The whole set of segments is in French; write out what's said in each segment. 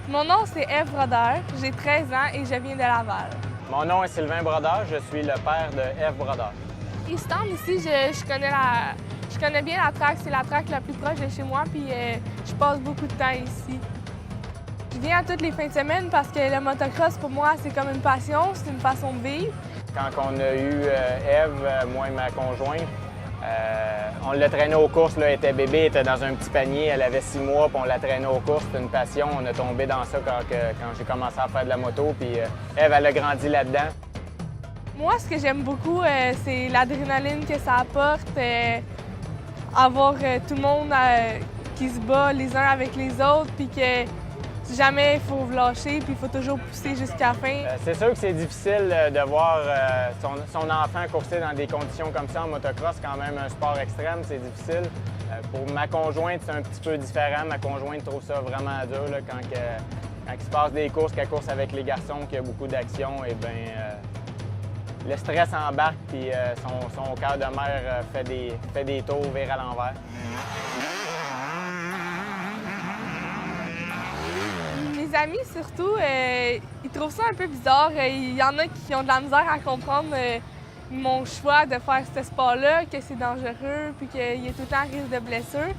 Mon nom, c'est Ève Brodeur, j'ai 13 ans et je viens de Laval. Mon nom est Sylvain Brodeur, je suis le père de Ève Brodeur. Easton, ici, je connais bien la track. C'est la track la plus proche de chez moi, puis je passe beaucoup de temps ici. Je viens à toutes les fins de semaine parce que le motocross, pour moi, c'est comme une passion, c'est une façon de vivre. Quand on a eu Ève, moi et ma conjointe, on l'a traînée aux courses, là, elle était bébé, elle était dans un petit panier, elle avait 6 mois, puis on l'a traînée aux courses, c'était une passion. On a tombé dans ça quand j'ai commencé à faire de la moto, puis Ève, elle a grandi là-dedans. Moi, ce que j'aime beaucoup, c'est l'adrénaline que ça apporte, avoir tout le monde qui se bat les uns avec les autres, puis que jamais il faut lâcher, puis il faut toujours pousser jusqu'à la fin. C'est sûr que c'est difficile de voir son enfant courser dans des conditions comme ça en motocross, quand même un sport extrême, c'est difficile. Pour ma conjointe, c'est un petit peu différent. Ma conjointe trouve ça vraiment dur là, quand il se passe des courses, qu'elle course avec les garçons, qu'il y a beaucoup d'action, et bien le stress embarque, puis son cœur de mère fait des tours, vire à l'envers. Mes amis, surtout, ils trouvent ça un peu bizarre. Il y en a qui ont de la misère à comprendre mon choix de faire ce sport-là, que c'est dangereux, puis qu'il y a tout le temps risque de blessure.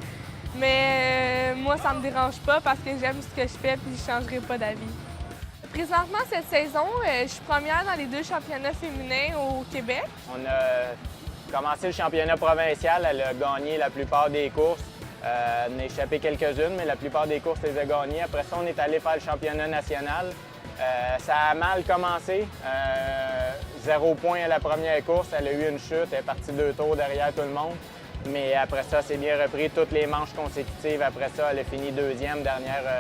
Mais moi, ça me dérange pas parce que j'aime ce que je fais, puis je ne changerai pas d'avis. Présentement, cette saison, je suis première dans les 2 championnats féminins au Québec. On a commencé le championnat provincial, elle a gagné la plupart des courses. On a échappé quelques-unes, mais la plupart des courses, elle les a gagnées. Après ça, on est allé faire le championnat national. Ça a mal commencé. 0 point à la première course. Elle a eu une chute. Elle est partie 2 tours derrière tout le monde. Mais après ça, c'est bien repris. Toutes les manches consécutives. Après ça, elle a fini 2e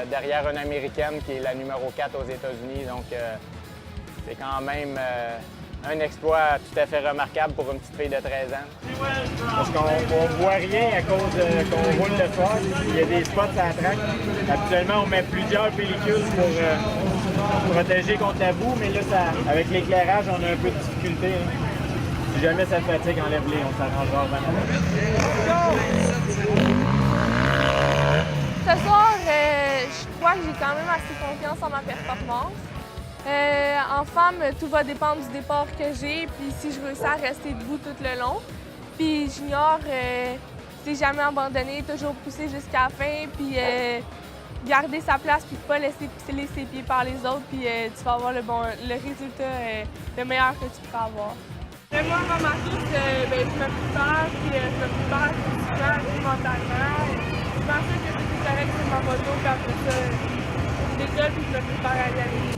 derrière une Américaine qui est la numéro 4 aux États-Unis. Donc, c'est quand même un exploit tout à fait remarquable pour une petite fille de 13 ans. Parce qu'on ne voit rien à cause qu'on roule le soir. Il y a des spots à la track. Habituellement, on met plusieurs pellicules pour protéger contre la boue, mais là, avec l'éclairage, on a un peu de difficulté. Hein. Si jamais ça te fatigue, enlève-les, on s'arrangera avant. Ce soir, je crois que j'ai quand même assez confiance en ma performance. En femme, tout va dépendre du départ que j'ai, puis si je réussis à rester debout tout le long. Puis junior, c'est jamais abandonné, toujours pousser jusqu'à la fin, puis garder sa place, puis pas laisser piler ses pieds par les autres, puis tu vas avoir le résultat, le meilleur que tu pourras avoir. Moi, avant ma course, je me prépare, puis je me prépare physiquement, mentalement. Je m'assure que tout est correct sur ma moto, puis après ça, je décolle, puis je me prépare à y aller.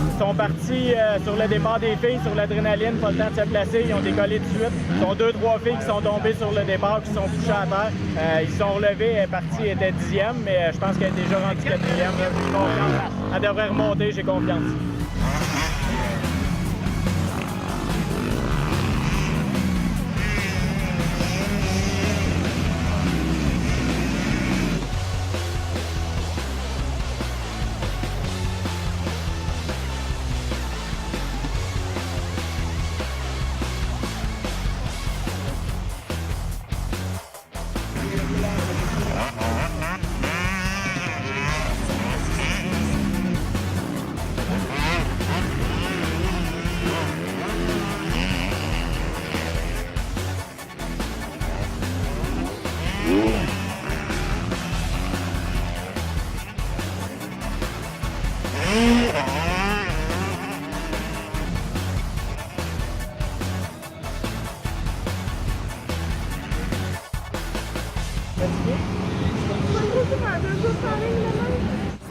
Ils sont partis sur le départ des filles, sur l'adrénaline, pas le temps de se placer, ils ont décollé tout de suite. Ils sont 2-3 filles qui sont tombées sur le départ, qui sont couchées à terre. Ils se sont relevés, elle est partie, elle était 10e, mais je pense qu'elle est déjà rendue 4e. Elle devrait remonter, j'ai confiance.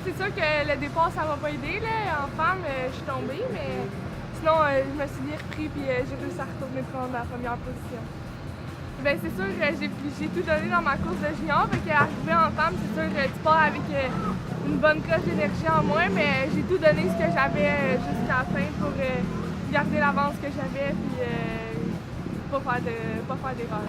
C'est sûr que le départ, ça m'a pas aidé. Là. En femme, je suis tombée, mais sinon, je me suis bien repris et j'ai réussi à retourner prendre la première position. Bien, c'est sûr, j'ai tout donné dans ma course de junior. Arrivé en femme, c'est sûr, tu pars avec une bonne coche d'énergie en moins, mais j'ai tout donné ce que j'avais jusqu'à la fin pour garder l'avance que j'avais et pas faire d'erreur.